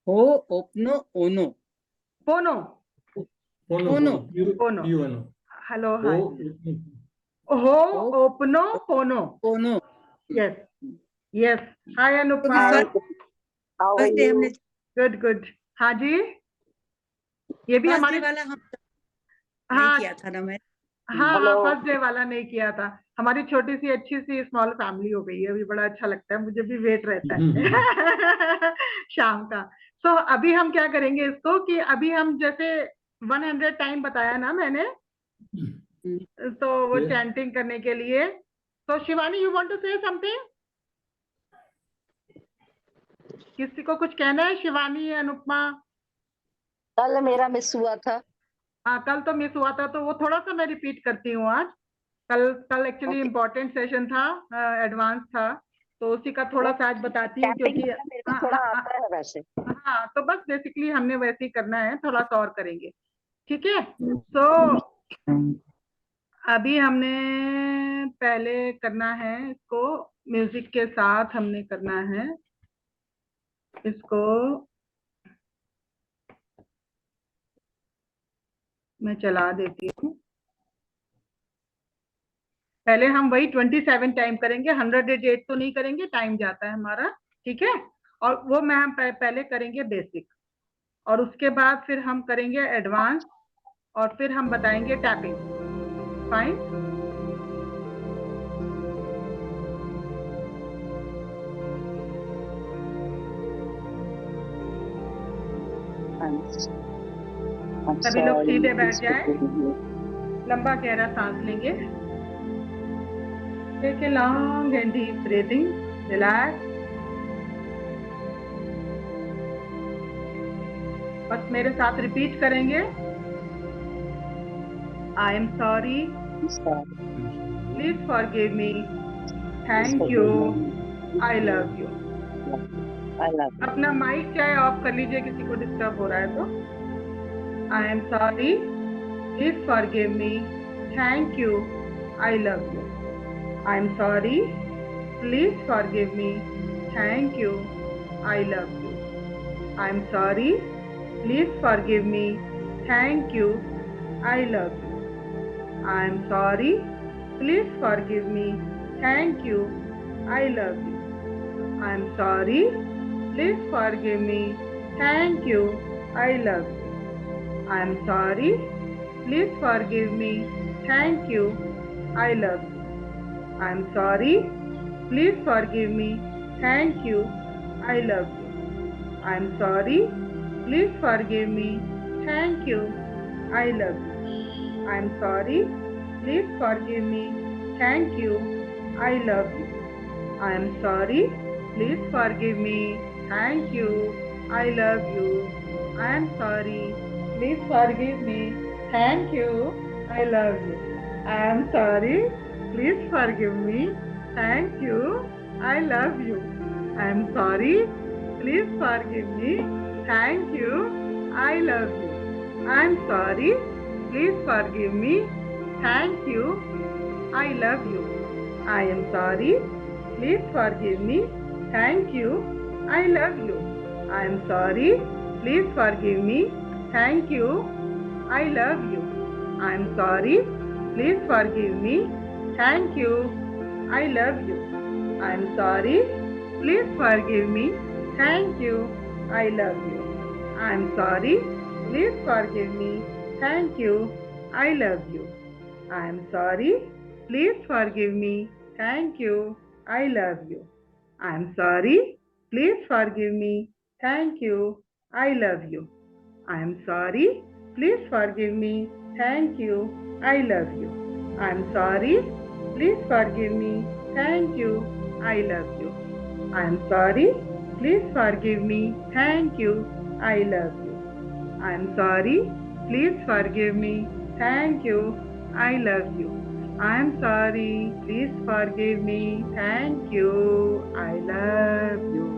हो ओपनो ओनो पोनो। पोनो ओनो पोनो पोनो। पीओनो hello, oh hi. हो ओ ओपनो पोनो। ओनो। Yes, yes. हाय अनुपमा। क्योंकि Hi, first how are day हमने you? Good good. हाँ जी, ये भी फर्स्ट डे हमारे। वाला हम नहीं हाँ किया था ना मैं। हाँ हाँ, Hello. फर्स्ट डे वाला नहीं किया था। हमारी छोटी सी अच्छी सी स्मॉल फैमिली हो गई है अभी, बड़ा अच्छा लगता है मुझे भी, वेट रहता है शाम का। तो अभी हम क्या करेंगे इसको, कि अभी हम जैसे 100 टाइम बताया ना मैंने, तो वो Yeah. चैंटिंग करने के लिए। तो Shivani, you want to say something? किसी को कुछ कहना है? शिवानी, अनुपमा? कल मेरा मिस हुआ था। हाँ, कल तो मिस हुआ था, तो वो थोड़ा सा मैं रिपीट करती हूँ आज। कल कल एक्चुअली ओके। इम्पोर्टेंट सेशन था, एडवांस था, तो उसी का थोड़ा सा आज बताती हूँ, कैंपिंग क्योंकि करना मेरे को हाँ थोड़ा हाँ आता है वैसे। हाँ हाँ, तो बस बेसिकली हमने वैसे ही करना है, थोड़ा सा और करेंगे। ठीक है। तो अभी हमने पहले करना है इसको, म्यूजिक के साथ हमने करना है इसको। मैं चला देती हूँ। पहले हम वही 27 टाइम करेंगे, 108 तो नहीं करेंगे, टाइम जाता है हमारा। ठीक है। और वो हम पहले करेंगे बेसिक, और उसके बाद फिर हम करेंगे एडवांस, और फिर हम बताएंगे टैपिंग। फाइन। I'm सभी लोग sorry, सीधे बैठ please जाए, forgive me. लंबा गहरा सांस लेंगे। Take a long and deep breathing, relax. बस मेरे साथ रिपीट करेंगे। I am sorry, I'm sorry. Please forgive me, Please thank you, forgive me. I love you. I love you. अपना माइक चाहे ऑफ कर लीजिए, किसी को डिस्टर्ब हो रहा है तो। I am sorry, please forgive me, thank you, I love you. I am sorry, please forgive me, thank you, I love you. I am sorry, please forgive me, thank you, I love you. I am sorry, please forgive me, thank you, I love you. I am sorry, please forgive me, thank you, I love you. I am sorry, please forgive me, thank you, I love you. I am sorry, please forgive me, thank you, I love you. I am sorry, please forgive me, thank you, I love you. I am sorry, please forgive me, thank you, I love you. I am sorry, please forgive me, thank you, I love you. I am sorry, please forgive me, thank you, I love you. I am sorry, please forgive me, thank you, I love you. I am sorry, please forgive me, thank you, I love you. I am sorry, please forgive me, thank you, I love you. I am sorry, please forgive me, thank you, I love you. I am sorry, please forgive me, thank you, I love you. I am sorry, please forgive me, thank you, I love you. I am sorry, please forgive me, thank you, I love you. I am sorry, please forgive me, thank you, I love you. I am sorry, please forgive me, thank you, I love you. I am sorry, please forgive me, thank you, I love you. I am sorry, please forgive me, thank you, I love you. I am sorry, please forgive me, thank you, I love you. I am sorry, please forgive me, thank you, I love you. I am sorry, please forgive me, thank you, I love you. I am sorry, please forgive me, thank you, I love you.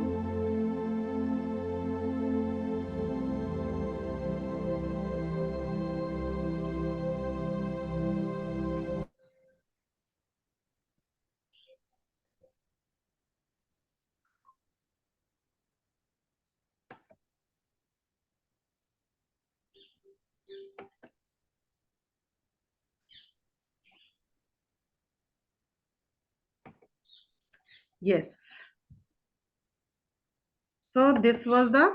Yes. So this was the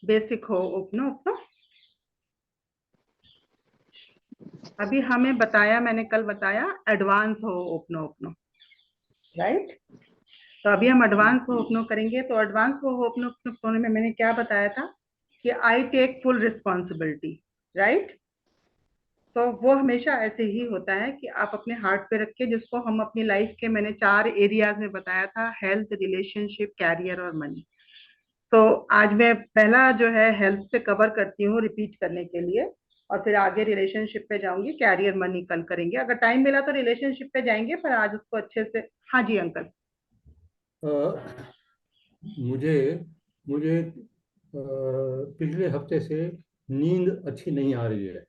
basic Ho'oponopono. अभी हमें बताया, मैंने कल बताया advance Ho'oponopono, right? तो अभी हम advance Ho'oponopono करेंगे। तो एडवांस Ho'oponopono में मैंने क्या बताया था कि I take full responsibility, right? तो वो हमेशा ऐसे ही होता है कि आप अपने हार्ट पे रख के, जिसको हम अपनी लाइफ के, मैंने 4 एरियाज में बताया था, हेल्थ, रिलेशनशिप, कैरियर और मनी। तो आज मैं पहला जो है हेल्थ पे कवर करती हूँ रिपीट करने के लिए, और फिर आगे रिलेशनशिप पे जाऊंगी, कैरियर मनी कल करेंगे। अगर टाइम मिला तो रिलेशनशिप पे जाएंगे, पर आज उसको अच्छे से। हाँ जी अंकल। मुझे मुझे पिछले हफ्ते से नींद अच्छी नहीं आ रही है।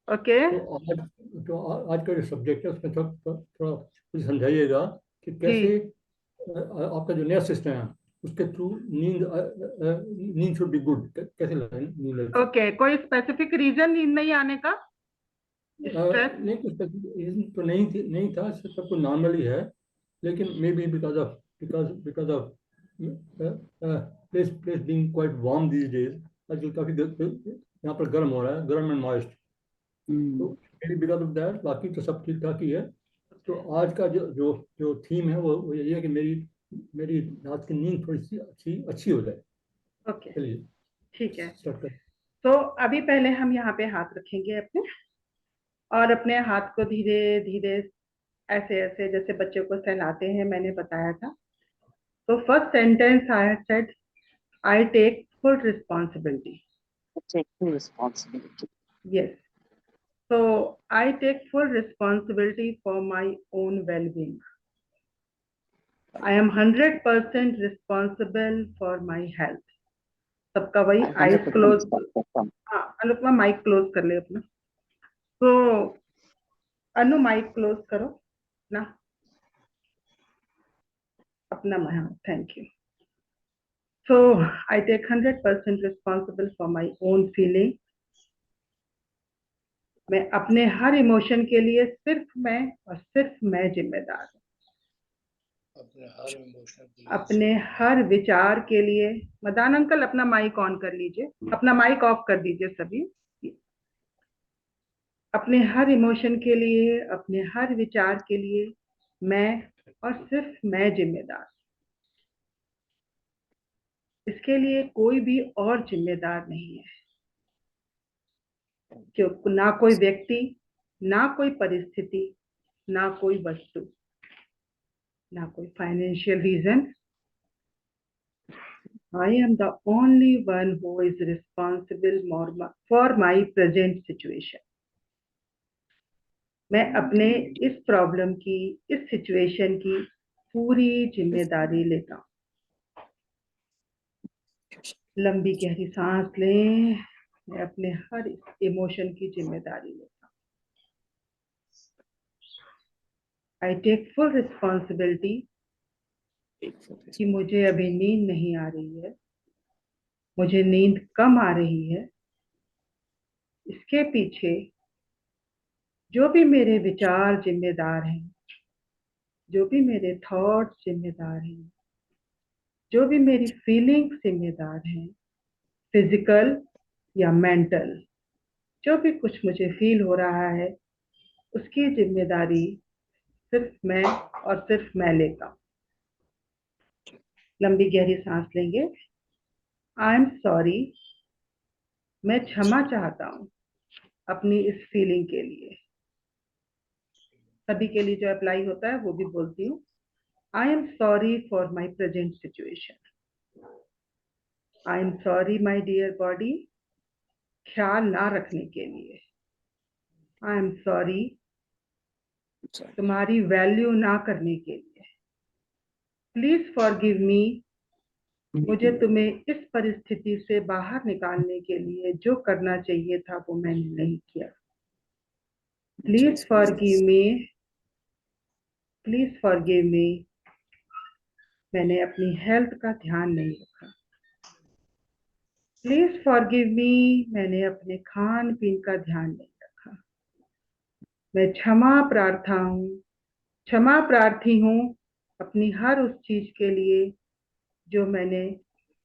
ओके। आज का जो सब्जेक्ट है उसमें थोड़ा थोड़ा कुछ समझाइएगा कि कैसे आपका जो नया सिस्टम है उसके थ्रू नींद शुड बी गुड, कैसे नींद अच्छी। ओके, कोई स्पेसिफिक रीजन नींद नहीं आने का? स्ट्रेस? नहीं, कुछ रीजन तो नहीं था, सब कुछ नॉर्मली है, लेकिन may be because of place being quite warm these days. आजकल काफी यहाँ पर गर्म हो रहा है, गर्म एंड मॉइस्ट, तो may be because of that. बाकी तो सब ठीक ठाक ही है। तो आज का जो जो जो थीम है वो यही है कि मेरी मेरी रात की नींद थोड़ी सी अच्छी हो जाए। ओके, चलिए ठीक है। स्टार्ट कर। तो अभी पहले हम यहाँ पे हाथ रखेंगे अपने, और अपने हाथ को धीरे धीरे ऐसे ऐसे जैसे बच्चों को सहलाते हैं, मैंने बताया था। तो first sentence I had said, I take full responsibility. Take full responsibility. Yes. So I take full responsibility for my own well-being. I am 100% responsible for my health. सबका वही I'm eyes 100% close. responsible for हाँ Anupama, mic close कर ले अपना। तो अनु mic close करो ना अपना। Thank you. So I take 100% responsible for my own feeling. मैं अपने हर इमोशन के लिए सिर्फ मैं और सिर्फ मैं जिम्मेदार हूँ। अपने हर विचार के लिए। मदान अंकल अपना माइक ऑन कर लीजिए, अपना माइक ऑफ कर दीजिए सभी। अपने हर इमोशन के लिए, अपने हर विचार के लिए मैं और सिर्फ मैं जिम्मेदार। इसके लिए कोई भी और जिम्मेदार नहीं है, क्योंकि ना कोई व्यक्ति, ना कोई परिस्थिति, ना कोई वस्तु, ना कोई financial reason. I am the only one who is responsible for my present situation. मैं अपने इस प्रॉब्लम की, इस सिचुएशन की पूरी जिम्मेदारी लेता हूँ। लंबी गहरी सांस लें। मैं अपने हर इमोशन की जिम्मेदारी लेता हूँ। I take full responsibility कि मुझे अभी नींद नहीं आ रही है, मुझे नींद कम आ रही है। इसके पीछे जो भी मेरे विचार जिम्मेदार हैं, जो भी मेरे थॉट्स जिम्मेदार हैं, जो भी मेरी फीलिंग्स जिम्मेदार हैं, फिजिकल या मेंटल, जो भी कुछ मुझे फील हो रहा है, उसकी जिम्मेदारी सिर्फ मैं और सिर्फ मैं लेता हूँ। लंबी गहरी सांस लेंगे। आई एम सॉरी, मैं क्षमा चाहता हूँ अपनी इस फीलिंग के लिए। सभी के लिए जो अप्लाई होता है वो भी बोलती हूँ। I am sorry for my present situation. I am sorry my dear body, ख्याल ना रखने के लिए। आई एम सॉरी, तुम्हारी वैल्यू ना करने के लिए। प्लीज फॉरगिव मी, मुझे तुम्हें इस परिस्थिति से बाहर निकालने के लिए जो करना चाहिए था वो मैंने नहीं किया। Please forgive me, please forgive मी, मैंने अपनी हेल्थ का ध्यान नहीं रखा। प्लीज फॉरगिव मी, मैंने अपने खान पीन का ध्यान नहीं रखा। मैं क्षमा प्रार्थी हूँ अपनी हर उस चीज के लिए जो मैंने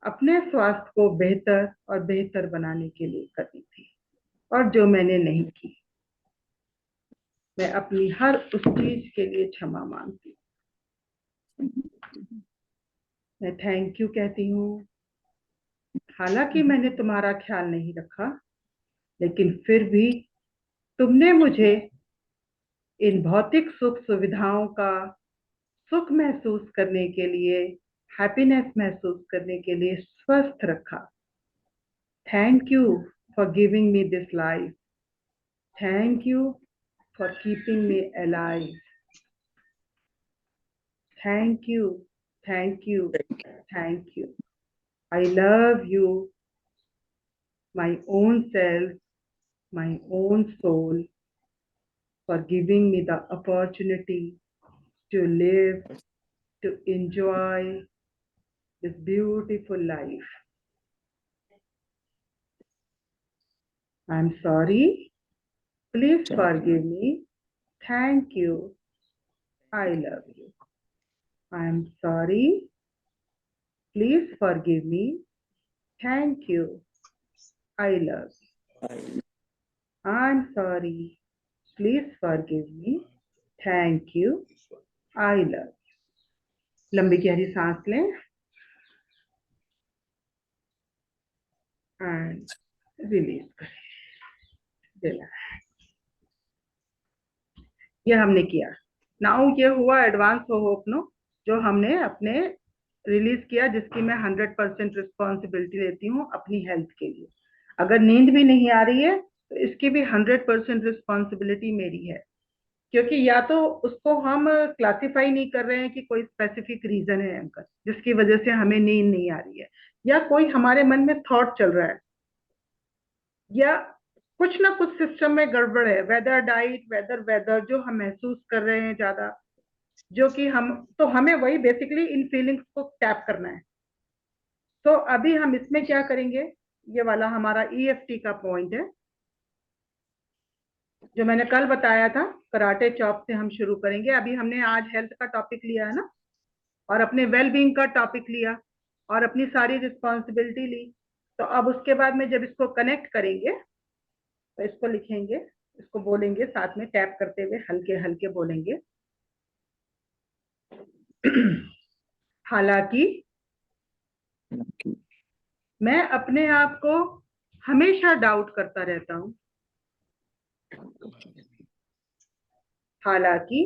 अपने स्वास्थ्य को बेहतर और बेहतर बनाने के लिए करी थी और जो मैंने नहीं की। मैं अपनी हर उस चीज के लिए क्षमा मांगती हूँ। मैं थैंक यू कहती हूँ। हालांकि मैंने तुम्हारा ख्याल नहीं रखा, लेकिन फिर भी तुमने मुझे इन भौतिक सुख सुविधाओं का सुख महसूस करने के लिए, हैप्पीनेस महसूस करने के लिए स्वस्थ रखा। Thank you for giving me this life. Thank you for keeping me alive. Thank you, thank you, thank you. I love you, my own self, my own soul, for giving me the opportunity to live, to enjoy this beautiful life. I'm sorry. Please forgive me. Thank you. I love you. I'm sorry. Please forgive me. Thank you. I love you. I'm sorry. Please forgive me. Thank you. I love you. लंबी गहरी सांस लें and release करें। ये हमने किया। Now ये हुआ एडवांस होपनो जो हमने अपने रिलीज किया, जिसकी मैं 100% रिस्पॉन्सिबिलिटी लेती हूँ अपनी हेल्थ के लिए। अगर नींद भी नहीं आ रही है तो इसकी भी 100% रिस्पॉन्सिबिलिटी मेरी है, क्योंकि या तो उसको हम क्लासिफाई नहीं कर रहे हैं कि कोई स्पेसिफिक रीजन है अंकल जिसकी वजह से हमें नींद नहीं आ रही है, या कोई हमारे मन में थॉट चल रहा है, या कुछ ना कुछ सिस्टम में गड़बड़ है, वेदर डाइट वेदर जो हम महसूस कर रहे हैं ज्यादा, जो कि हमें वही बेसिकली इन फीलिंग्स को टैप करना है। तो अभी हम इसमें क्या करेंगे, ये वाला हमारा EFT का पॉइंट है जो मैंने कल बताया था। कराटे चॉप से हम शुरू करेंगे। अभी हमने आज हेल्थ का टॉपिक लिया है ना, और अपने वेल बीइंग का टॉपिक लिया और अपनी सारी रिस्पॉन्सिबिलिटी ली। तो अब उसके बाद में जब इसको कनेक्ट करेंगे तो इसको लिखेंगे, इसको बोलेंगे साथ में टैप करते हुए, हल्के हल्के बोलेंगे। हालांकि मैं अपने आप को हमेशा डाउट करता रहता हूं। हालांकि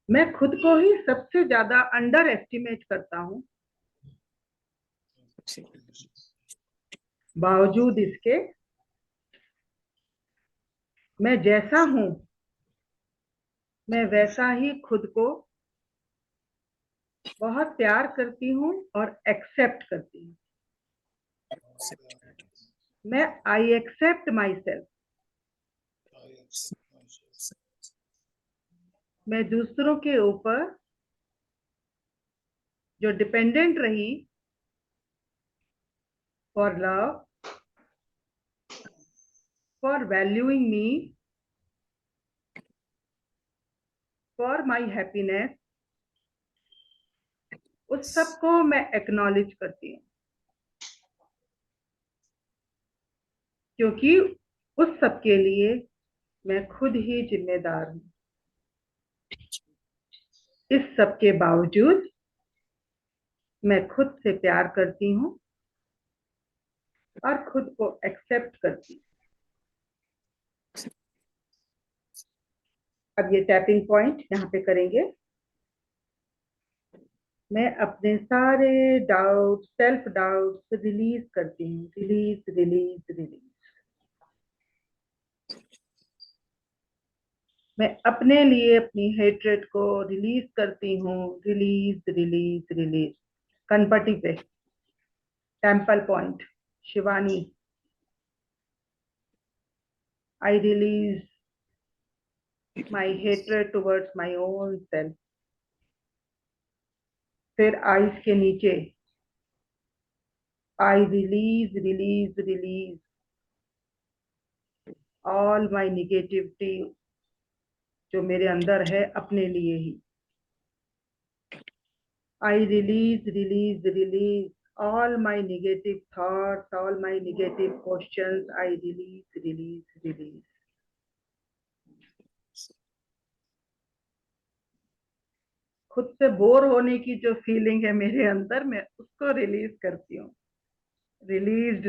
मैं खुद को ही सबसे ज्यादा अंडर एस्टिमेट करता हूं। बावजूद इसके मैं जैसा हूं, मैं वैसा ही खुद को बहुत प्यार करती हूँ और एक्सेप्ट करती हूँ। मैं आई एक्सेप्ट माई सेल्फ। मैं दूसरों के ऊपर जो डिपेंडेंट रही for love, for valuing me, for my happiness, उस सब को मैं एक्नॉलेज करती हूँ, क्योंकि उस सब के लिए मैं खुद ही जिम्मेदार हूँ। इस सब के बावजूद मैं खुद से प्यार करती हूँ और खुद को एक्सेप्ट करती हूँ। अब ये टैपिंग पॉइंट यहाँ पे करेंगे। मैं अपने सारे डाउट, सेल्फ डाउट रिलीज करती हूँ। Release release release. मैं अपने लिए अपनी हेट्रेड को रिलीज करती हूँ। Release release release. कनपट्टी पे temple point, Shivani, I release my hatred towards my own self. फिर आईज के नीचे I release all my negativity जो मेरे अंदर है अपने लिए ही. I release all my negative thoughts, all my negative questions. I release. खुद से बोर होने की जो फीलिंग है मेरे अंदर, मैं उसको रिलीज करती हूँ. रिलीज्ड.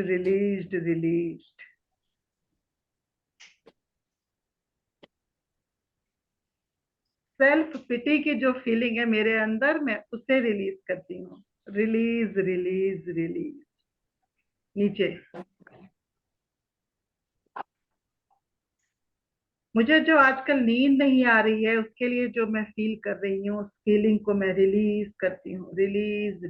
सेल्फ पिटी की जो फीलिंग है मेरे अंदर, मैं उसे रिलीज करती हूँ. रिलीज. नीचे. मुझे जो आजकल नींद नहीं आ रही है, उसके लिए जो मैं फील कर रही हूँ, उस फीलिंग को मैं रिलीज करती हूँ. रिलीज.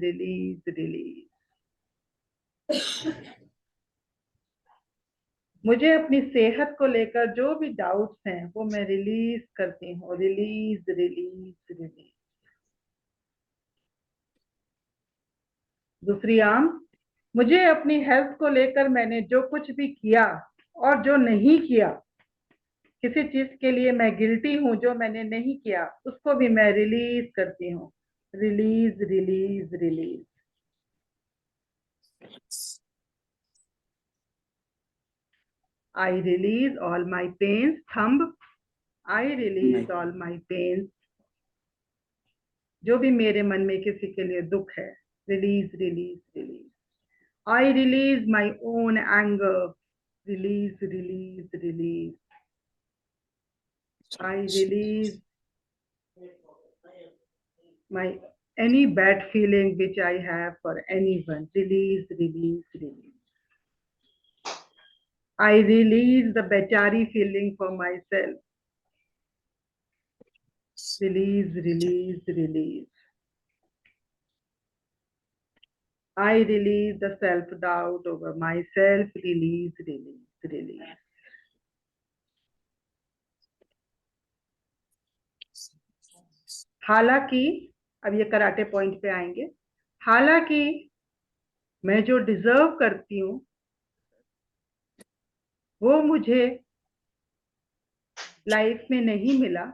मुझे अपनी सेहत को लेकर जो भी डाउट्स हैं, वो मैं रिलीज करती हूँ. रिलीज. दूसरी आर्म. मुझे अपनी हेल्थ को लेकर मैंने जो कुछ भी किया और जो नहीं किया, किसी चीज के लिए मैं गिल्टी हूं जो मैंने नहीं किया, उसको भी मैं रिलीज करती हूँ. Release. I release all my pains. Thumb. I release all my pains. जो भी मेरे मन में किसी के लिए दुख है, release. I release my own anger. Release. I release my any bad feeling which I have for anyone. Release. I release the bechari feeling for myself. Release. I release the self-doubt over myself. Release. हालांकि, अब ये karate point पे आएंगे. हालांकि मैं जो deserve करती हूँ, वो मुझे लाइफ में नहीं मिला,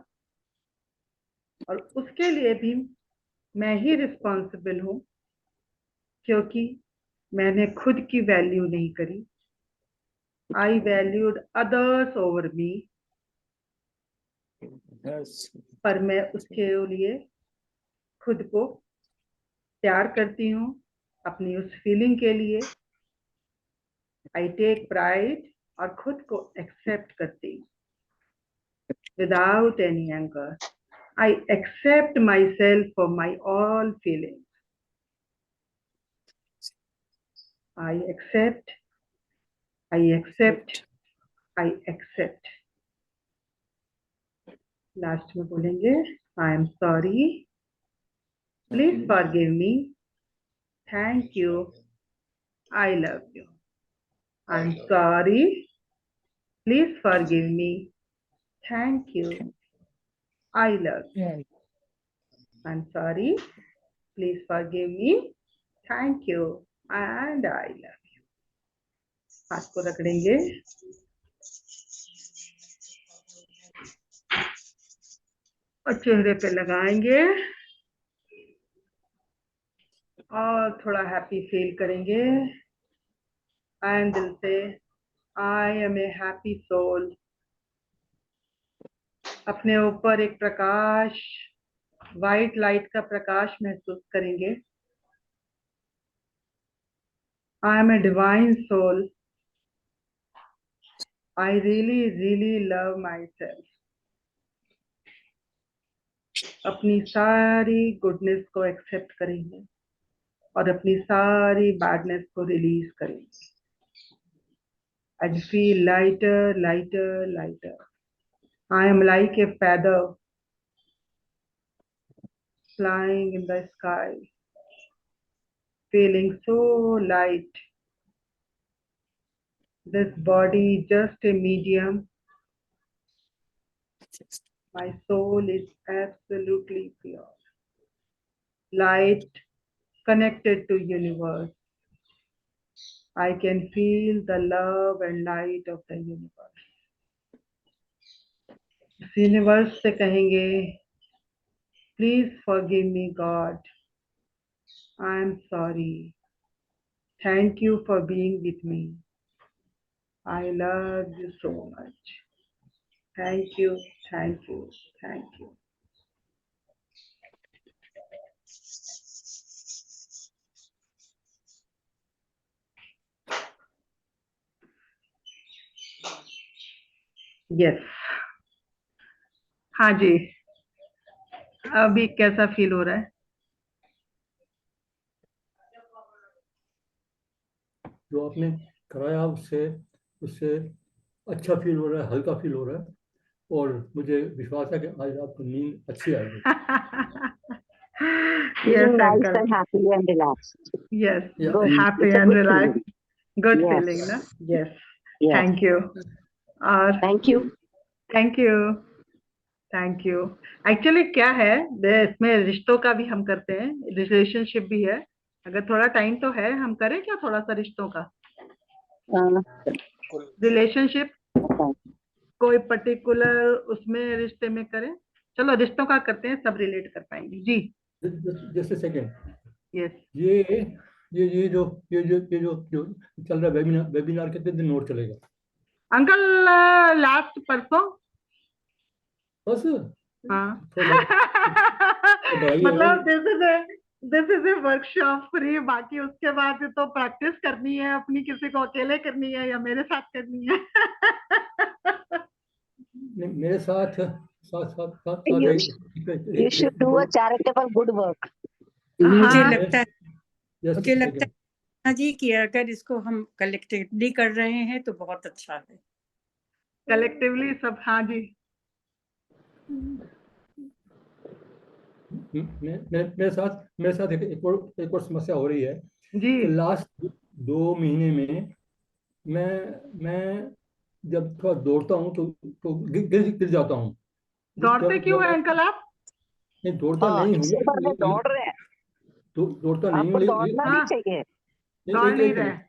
और उसके लिए भी मैं ही रिस्पॉन्सिबल हूँ, क्योंकि मैंने खुद की वैल्यू नहीं करी. आई वैल्यूड अदर्स ओवर मी. पर मैं उसके लिए खुद को प्यार करती हूँ, अपनी उस फीलिंग के लिए. आई टेक प्राइड, और खुद को एक्सेप्ट करती हूँ without any anger. I accept my self for my all feelings. I accept. Last में बोलेंगे, I am sorry. Please forgive me. Thank you. I love you. I'm sorry. Please forgive me. Thank you. I love you. I'm sorry. Please forgive me. Thank you. And I love you. हाथ को रगड़ेंगे. और चेहरे पे लगाएंगे, और थोड़ा happy feel करेंगे. And दिल से, I am a happy soul. अपने ऊपर एक प्रकाश, वाइट लाइट का प्रकाश महसूस करेंगे. I am a divine soul. I really love my self. अपनी सारी गुडनेस को एक्सेप्ट करेंगे, और अपनी सारी बैडनेस को रिलीज करेंगे. I feel lighter. I am like a feather flying in the sky, feeling so light. This body just a medium. My soul is absolutely pure. Light, connected to universe. I can feel the love and light of the universe. Universe से कहेंगे, please forgive me God, I am sorry, thank you for being with me, I love you so much, thank you, thank you, thank you. Yes. हाँ जी, अभी कैसा feel हो रहा है? जो आपने कराया उससे उससे अच्छा फील हो रहा है, हल्का फील हो रहा है, और मुझे विश्वास है कि आज आपको नींद अच्छी आएगी. Yes, Feeling nice uncle. and happy and relaxed. Yes, Yeah. Good. happy It's a and good relaxed. feeling. Good Yes. feeling, na? Yes. Yes. Thank you. और Thank you. Thank you, thank you. Actually क्या है, इसमें रिश्तों का भी हम करते हैं, रिलेशनशिप भी है. अगर थोड़ा टाइम तो है, हम करें क्या थोड़ा सा रिश्तों का, रिलेशनशिप, Okay. कोई पर्टिकुलर उसमें रिश्ते में करें. चलो रिश्तों का करते हैं, सब रिलेट कर पाएंगे जी. Just second. यस. ये जो चल रहा है वेबिनार कितने दिन और चलेगा? अंकल लास्ट परसों. बस हाँ. थोड़ा बढ़ाइए. मतलब this is a workshop free, बाकी उसके बाद तो प्रैक्टिस करनी है अपनी, किसी को अकेले करनी है या मेरे साथ करनी है. मेरे साथ साथ साथ साथ You, you should do a charitable good work. मुझे हाँ. लगता है Just मुझे a लगता second. है हाँ जी कि अगर इसको हम कलेक्टिवली कर रहे हैं तो बहुत अच्छा है. कलेक्टिवली सब. हाँ जी. मेरे साथ एक और समस्या हो रही है जी. कि लास्ट 2 महीने में मैं जब थोड़ा दौड़ता हूँ तो गिर जाता हूँ. दौड़ते क्यों है अंकल आप? नहीं, दौड़ता हाँ, नहीं इस हूँ, उम्र में दौड़ रहे हैं. दौड़ता नहीं आपको हूँ, दौड़ना भी हाँ. चाहिए. दौड़ नहीं एक रहे. मिनट.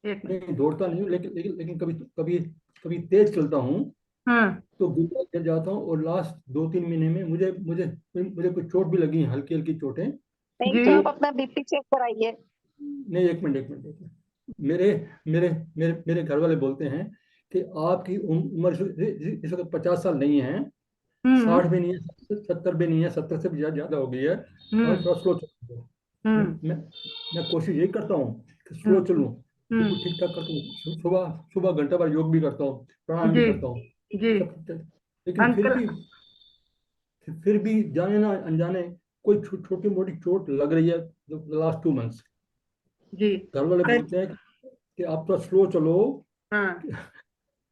एक मिनट. नहीं, दौड़ता नहीं हूँ, लेकिन कभी कभी कभी तेज चलता हूँ हाँ. तो गिर जाता हूँ. और लास्ट 2-3 महीने में मुझे मुझे मुझे कुछ चोट भी लगी है, हल्की हल्की चोटें. नहीं जी. तो आप अपना बीपी चेक कराइए. नहीं, एक मिनट. मेरे मेरे मेरे मेरे घर वाले बोलते हैं कि आपकी उम्र इस वक्त 50 साल नहीं है, 60 भी नहीं है, 70 भी नहीं है, 70 से भी ज्यादा हो गई है. और थोड़ा स्लो चलो. मैं कोशिश यही करता हूँ कि स्लो चलूँ, बिल्कुल ठीक ठाक करता हूँ. सुबह सुबह घंटा भर योग भी करता हूँ, प्राणायाम भी जी. करता हूँ, जी. लेकिन अंकल. फिर भी जाने ना अनजाने कोई छोटी मोटी चोट लग रही है लास्ट 2 मंथ्स. जी. घर वाले पर बोलते हैं कि आप थोड़ा स्लो चलो, हाँ.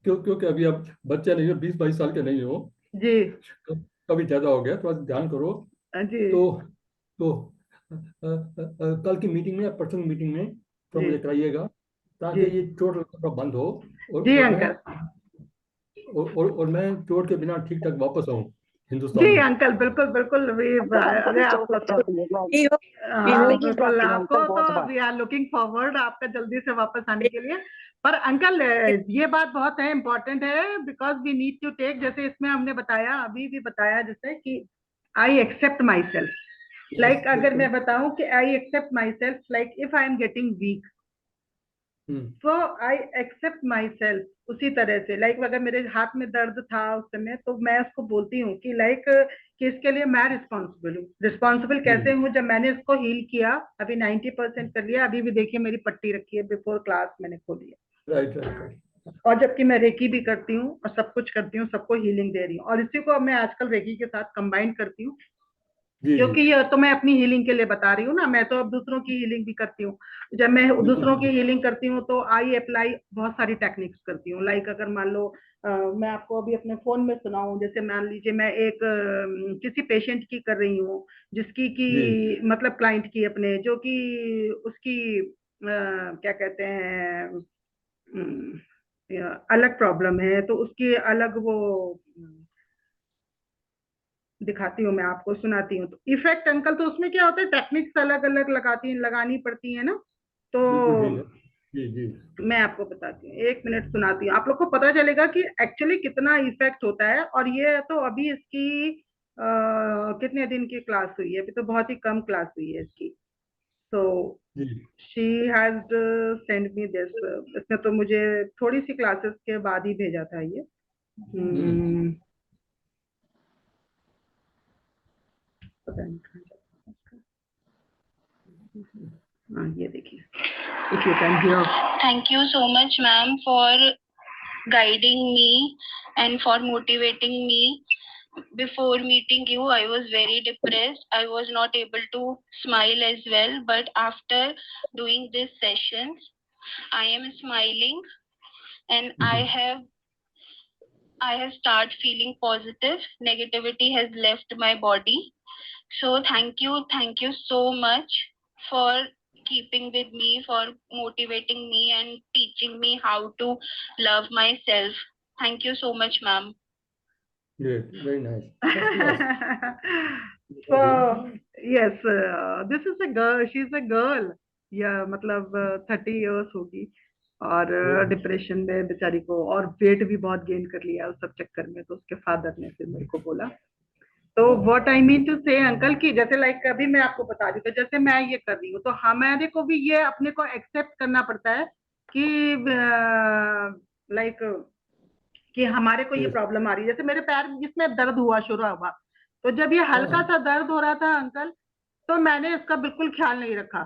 क्योंकि अभी आप बच्चे नहीं हो, 20-22 साल के नहीं हो, जी. कभी ज्यादा हो गया, थोड़ा ध्यान करो. जी. तो तो कल की मीटिंग में या परसों की मीटिंग में तो जी. मुझे कराइएगा, ताकि जी. ये चोट लगना बंद हो. जी और अंकल. मैं चोट के बिना ठीक ठाक वापस आऊँ हिंदुस्तान जी में. अंकल, बिल्कुल बिल्कुल. अंकल हमको अरे भी चोट आपको लग तो, जाती है. नहीं हो हाँ जिंदगी बिल्कुल, जाती है आपको अंकल बहुत तो बार. वी आर लुकिंग फॉरवर्ड आपका जल्दी से वापस आने के लिए. पर अंकल ये बात बहुत है, इम्पोर्टेंट है, because we need to take, जैसे इसमें हमने बताया, अभी भी बताया, जैसे कि I accept my self. Like अगर मैं बताऊं कि I accept my self, like if I am getting weak, so I accept my self. उसी तरह से लाइक अगर मेरे हाथ में दर्द था उस समय, तो मैं उसको बोलती हूँ कि लाइक कि इसके लिए मैं रिस्पॉन्सिबल हूँ. रिस्पॉन्सिबल कैसे हूँ? जब मैंने इसको हील किया, अभी 90% कर लिया, अभी भी देखिए मेरी पट्टी रखी है, बिफोर क्लास मैंने खोली है. राइट. और जबकि मैं रेकी भी करती हूँ और सब कुछ करती हूँ, सबको हीलिंग दे रही हूँ, और इसी को मैं आजकल रेकी के साथ कंबाइन करती हूँ, जी क्योंकि ये तो मैं अपनी हीलिंग के लिए बता रही हूँ ना, मैं तो अब दूसरों की हीलिंग भी करती हूँ. जब मैं दूसरों की हीलिंग करती हूँ तो आई अप्लाई बहुत सारी टेक्निक्स करती हूँ. लाइक अगर मान लो मैं आपको अभी अपने फोन में सुनाऊं, जैसे मान लीजिए मैं एक किसी पेशेंट की कर रही हूँ, जिसकी की मतलब क्लाइंट की अपने, जो कि उसकी क्या कहते हैं, अलग प्रॉब्लम है, तो उसकी अलग वो दिखाती हूँ, मैं आपको सुनाती हूँ. तो इफेक्ट अंकल, तो उसमें क्या होता है, टेक्निक्स अलग अलग लगानी पड़ती है ना. तो बिल्कुल ठीक है. जी जी मैं आपको बताती हूँ, 1 मिनट सुनाती हूँ, आप लोग को पता चलेगा कि एक्चुअली कितना इफेक्ट होता है। और ये तो अभी इसकी कितने दिन की क्लास हुई है, अभी तो बहुत ही कम क्लास हुई है इसकी। तो जी she has send me this, इसने तो मुझे थोड़ी सी क्लासेस के बाद ही भेजा था ये। पता नहीं कहाँ जा- हाँ, ये देखिए, if you can hear. Thank you so much, ma'am, for guiding me and for motivating me. Before meeting you, I was very depressed. I was not able to smile as well. But after doing this sessions, I am smiling and I have started feeling positive. Negativity has left my body. So thank you so much for keeping with me, for motivating me and teaching me how to love myself. Thank you so much, ma'am. great, very nice, first class. So yes, this is a girl, she is a girl, या मतलब 30 years होगी, और depression में बेचारी को, और wait भी बहुत गेन कर लिया उस सब चक्कर में। तो उसके फादर ने फिर मेरे को बोला, तो व्हाट आई मीन टू से अंकल की, जैसे लाइक अभी मैं आपको बता रही हूँ, तो जैसे मैं ये कर रही हूँ, तो हमारे को भी ये अपने को एक्सेप्ट करना पड़ता है कि लाइक कि हमारे को ये प्रॉब्लम आ रही है। जैसे मेरे पैर जिसमें दर्द हुआ शुरू हुआ, तो जब ये हल्का सा दर्द हो रहा था अंकल, तो मैंने इसका बिल्कुल ख्याल नहीं रखा,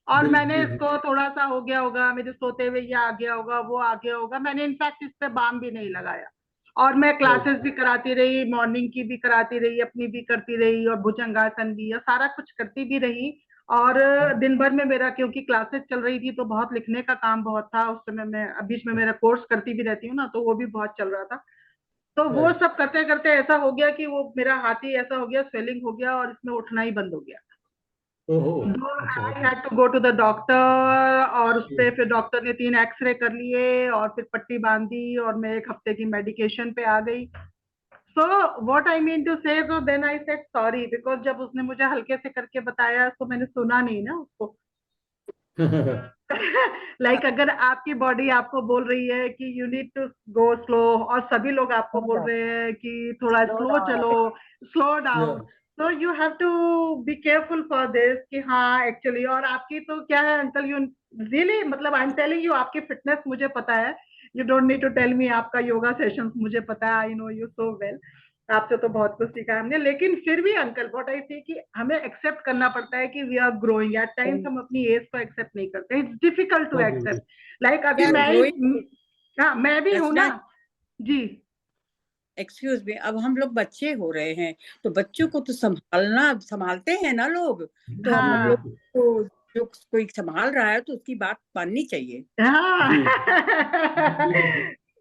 और मैंने इसको थोड़ा सा हो गया होगा, मेरे सोते हुए ये आ गया होगा, वो आ गया होगा, मैंने इनफैक्ट इस पे बाम भी नहीं लगाया। और मैं क्लासेस भी कराती रही, मॉर्निंग की भी कराती रही, अपनी भी करती रही, और भुजंगासन भी, और सारा कुछ करती भी रही। और दिन भर में मेरा, क्योंकि क्लासेस चल रही थी, तो बहुत लिखने का काम बहुत था उस समय। मैं बीच में मेरा कोर्स करती भी रहती हूँ ना, तो वो भी बहुत चल रहा था। तो वो सब करते करते ऐसा हो गया कि वो मेरा हाथ ही ऐसा हो गया, स्वेलिंग हो गया, और इसमें उठना ही बंद हो गया। I had to go to the doctor, और उस पे फिर डॉक्टर ने 3 एक्सरे कर लिए, और फिर पट्टी बांधी, और मैं 1 हफ्ते की मेडिकेशन पे आ गई। So what I mean to say, so then I said sorry, because जब उसने मुझे हल्के से करके बताया, तो मैंने सुना नहीं ना उसको। लाइक अगर आपकी बॉडी आपको बोल रही है कि you need to go slow, और सभी लोग आपको बोल रहे हैं कि थोड़ा स्लो चलो, स्लो डाउन, तो you have to be careful for this कि हाँ एक्चुअली। और आपकी तो क्या है अंकल, यू रियली, मतलब आई एम टेलिंग यू, आपकी फिटनेस मुझे पता है, you don't need to tell me, आपका योगा सेशंस मुझे पता है, I know you so well, आपसे तो बहुत कुछ सीखा है हमने। लेकिन फिर भी अंकल, व्हाट आई सी, कि हमें एक्सेप्ट करना पड़ता है कि we are growing. At times हम अपनी एज को एक्सेप्ट नहीं करते, it's difficult to accept. Like अभी We are मैं growing. हाँ, मैं भी हूँ That's ना right. जी। एक्सक्यूज मी, अब हम लोग बच्चे हो रहे हैं, तो बच्चों को तो संभालते हैं ना लोग, तो हम हाँ लोग को जो कोई संभाल रहा है तो उसकी बात माननी चाहिए। हाँ जी।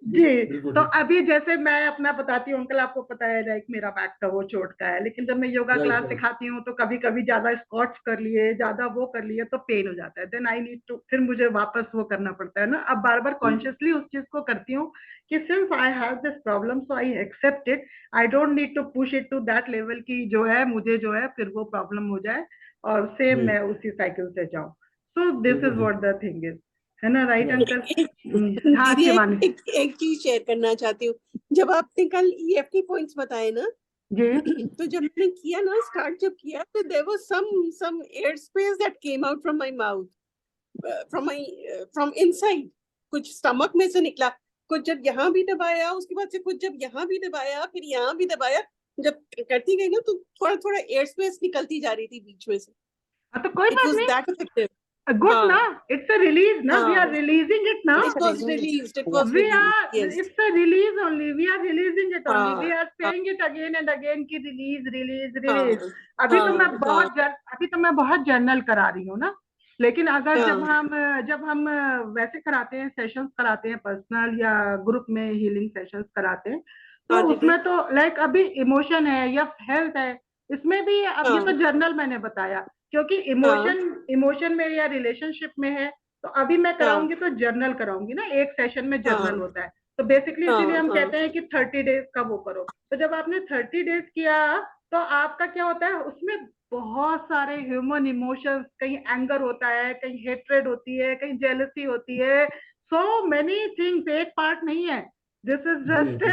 बिल्कुल तो ठीक। अभी जैसे मैं अपना बताती हूँ अंकल, आपको पता है लाइक मेरा बैक का वो चोट का है, लेकिन जब मैं योगा क्लास सिखाती हूँ, तो कभी कभी ज्यादा स्क्वाट्स कर लिए, ज्यादा वो कर लिए, तो पेन हो जाता है। देन आई नीड टू, फिर मुझे वापस वो करना पड़ता है ना। अब बार बार कॉन्शियसली उस चीज को करती हूँ कि since I have this problem, so I accept it, I don't need to push it to that level की जो है मुझे जो है फिर वो प्रॉब्लम हो जाए, और सेम मैं उसी साइकिल से जाऊँ। So this is what the thing is, है ना, राइट अंकल? हाँ दीदी शिवानी एक चीज शेयर करना चाहती हूँ। जब आपने कल EFT पॉइंट्स बताए ना, जी, तो जब मैंने किया ना, स्टार्ट जब किया, तो there was some air space that came out from my mouth, from inside. कुछ स्टमक में से निकला, कुछ जब यहाँ भी दबाया, उसके बाद से कुछ जब यहाँ भी दबाया, फिर यहाँ भी दबाया, जब करती गई ना, तो थोड़ा थोड़ा एयर स्पेस निकलती जा रही थी बीच में से। तो कोई इट बात वाज नहीं, दैट इफेक्टिव। गुड ना, इट्स अ रिलीज ना, वी आर रिलीजिंग इट ना, It was released. It was we released. are, Yes. it's a release only, we are releasing it only, we हाँ, are saying it again and again कि release release हाँ, release। अभी तो मैं हाँ, बहुत journal करा रही हूँ ना, लेकिन अगर हाँ, जब हम वैसे कराते हैं, सेशंस कराते हैं, पर्सनल या ग्रुप में हीलिंग सेशंस कराते हैं, तो हाँ दीदी, उसमें तो लाइक अभी इमोशन है या हेल्थ है, इसमें भी अब ये तो हाँ, जर्नल मैंने बताया, क्योंकि हाँ, इमोशन में या रिलेशनशिप में है, तो अभी मैं कराऊंगी तो जर्नल कराऊंगी ना, एक सेशन में जर्नल हाँ, होता है। तो बेसिकली इसीलिए हाँ, हम हाँ, कहते हैं कि 30 डेज का वो करो। तो जब आपने 30 डेज किया, तो आपका क्या होता है, उसमें बहुत सारे ह्यूमन इमोशंस, कहीं एंगर होता है, कहीं हेट्रेड होती है, कहीं जेलसी होती है, सो मेनी थिंग्स, एक पार्ट नहीं है, दिस इज जस्ट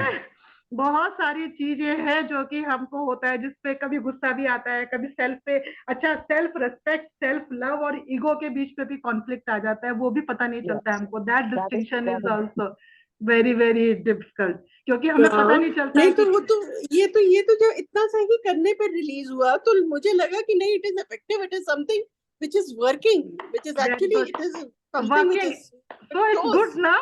बहुत सारी चीजें हैं जो कि हमको होता है, जिसपे कभी गुस्सा भी आता है, कभी सेल्फ पे, अच्छा सेल्फ रिस्पेक्ट, सेल्फ लव और ईगो के बीच पे भी कॉन्फ्लिक्ट आ जाता है, वो भी पता नहीं चलता है हमको, that distinction is also very very difficult, क्योंकि हमें पता नहीं चलता नहीं है तो वो तो ये तो जो इतना सही करने पर रिलीज हुआ तो मुझे लगा कि नहीं, it is effective, it is something which is working, which is actually it is something which is so it's good ना,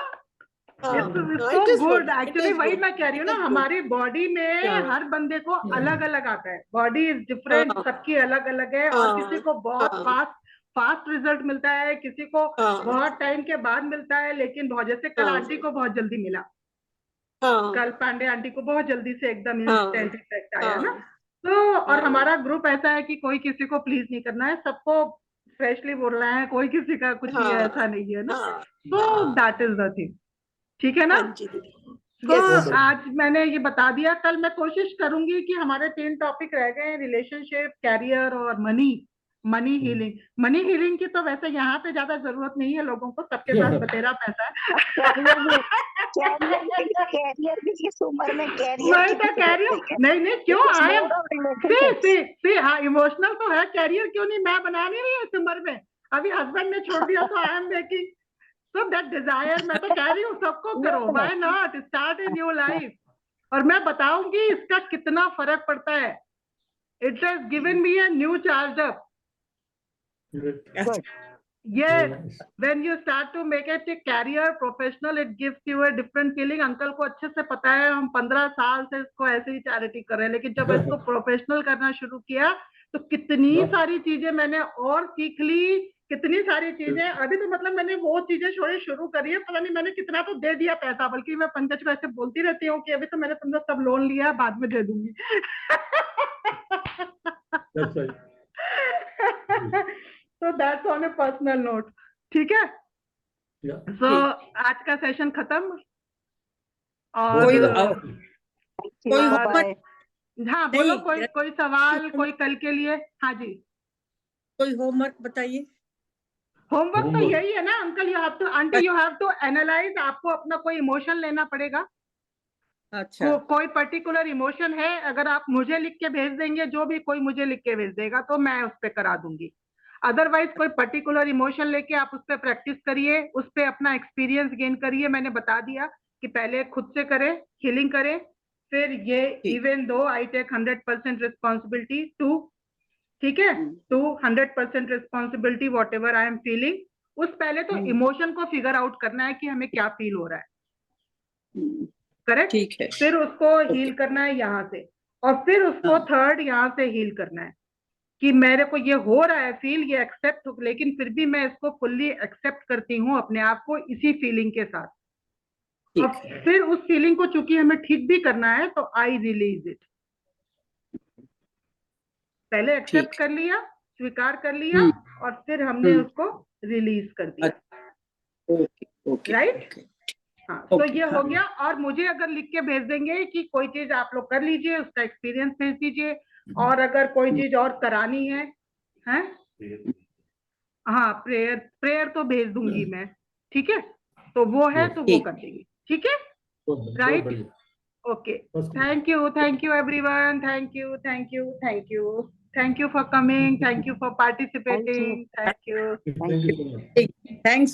it's so good actually, वही मैं कह रही हूँ ना, हमारी बॉडी में हर बंदे को अलग अलग आता है, बॉडी इज डिफरेंट, सबकी अलग अलग है, और किसी को बहुत फास्ट रिजल्ट मिलता है, किसी को बहुत टाइम के बाद मिलता है, लेकिन बहुत, जैसे कल आंटी को बहुत जल्दी मिला, कल पांडे आंटी को बहुत जल्दी से एकदम इंस्टेंट इफेक्ट आया ना, तो और हमारा ग्रुप ऐसा है कि कोई किसी को प्लीज नहीं करना है, सबको फ्रेशली बोलना है, कोई किसी का कुछ भी ऐसा नहीं है ना, तो दैट इज द थिंग, ठीक है ना। तो आज मैंने ये बता दिया, कल मैं कोशिश करूंगी कि हमारे 3 टॉपिक रह गए, रिलेशनशिप, कैरियर और मनी हीलिंग। मनी हीलिंग की तो वैसे यहाँ पे ज्यादा जरूरत नहीं है लोगों को, सबके पास बतेरा पैसा है। कैरियर भी इस उम्र में मैं तो कह रही हूँ, नहीं क्यों आए, हाँ इमोशनल तो है, कैरियर क्यों नहीं, मैं बना नहीं रही इस उम्र में, अभी हस्बैंड ने छोड़ दिया तो I am making, so that desire, मैं तो कह रही हूँ सबको करो, why not start a new life, और मैं बताऊंगी इसका कितना फर्क पड़ता है, it has given me a new charge up, yes, when you start to make it a career professional, it gives you a different feeling। Uncle को अच्छे से पता है, हम 15 साल से इसको ऐसे ही चैरिटी कर रहे हैं, लेकिन जब इसको प्रोफेशनल करना शुरू किया तो कितनी सारी चीजें मैंने और सीख ली, कितनी सारी चीजें, अभी तो मतलब मैंने वो चीजें छोड़ी शुरू करी है, पता नहीं मैंने कितना तो दे दिया पैसा, बल्कि मैं पंकज को ऐसे बोलती रहती हूँ कि अभी तो मैंने तुमसे सब लोन लिया है, बाद में दे दूंगी। So that's on a personal note, ठीक है। So आज का सेशन खत्म, और हाँ बोलो, कोई सवाल, कोई कल के लिए, हाँ जी कोई होमवर्क बताइए। होमवर्क तो यही है ना uncle, you have to, aunty you have to analyse, आपको अपना कोई इमोशन लेना पड़ेगा, अच्छा कोई पर्टिकुलर इमोशन है, अगर आप मुझे लिख के भेज देंगे, जो भी कोई मुझे लिख के भेज देगा तो मैं उस पर करा दूंगी, अदरवाइज कोई पर्टिकुलर इमोशन लेके आप उस पर प्रैक्टिस करिए, उस पर अपना एक्सपीरियंस गेन करिए। मैंने बता दिया कि पहले खुद से करें, हीलिंग करें, फिर ये even though I take 100% responsibility to, ठीक है, to 100% responsibility whatever I am feeling, उस पहले तो इमोशन को फिगर आउट करना है कि हमें क्या फील हो रहा है, करेक्ट, ठीक है, फिर उसको हील करना है यहाँ से, और फिर उसको थर्ड यहाँ से हील करना है कि मेरे को ये हो रहा है फील, ये एक्सेप्ट, लेकिन फिर भी मैं इसको फुल्ली एक्सेप्ट करती हूँ अपने आप को इसी फीलिंग के साथ, और फिर उस फीलिंग को चूंकि हमें ठीक भी करना है तो आई रिलीज इट, पहले एक्सेप्ट कर लिया, स्वीकार कर लिया, और फिर हमने उसको रिलीज कर दिया, राइट, हाँ तो ये हो गया। और मुझे अगर लिख के भेज देंगे कि कोई चीज आप लोग कर लीजिए, उसका एक्सपीरियंस भेज दीजिए, और अगर कोई चीज और करानी है, हैं, हाँ प्रेयर तो भेज दूंगी मैं, ठीक है, तो वो है तो वो कर देंगे, ठीक है, right, okay, thank you everyone, thank you for coming, thank you for participating, thank you, thanks.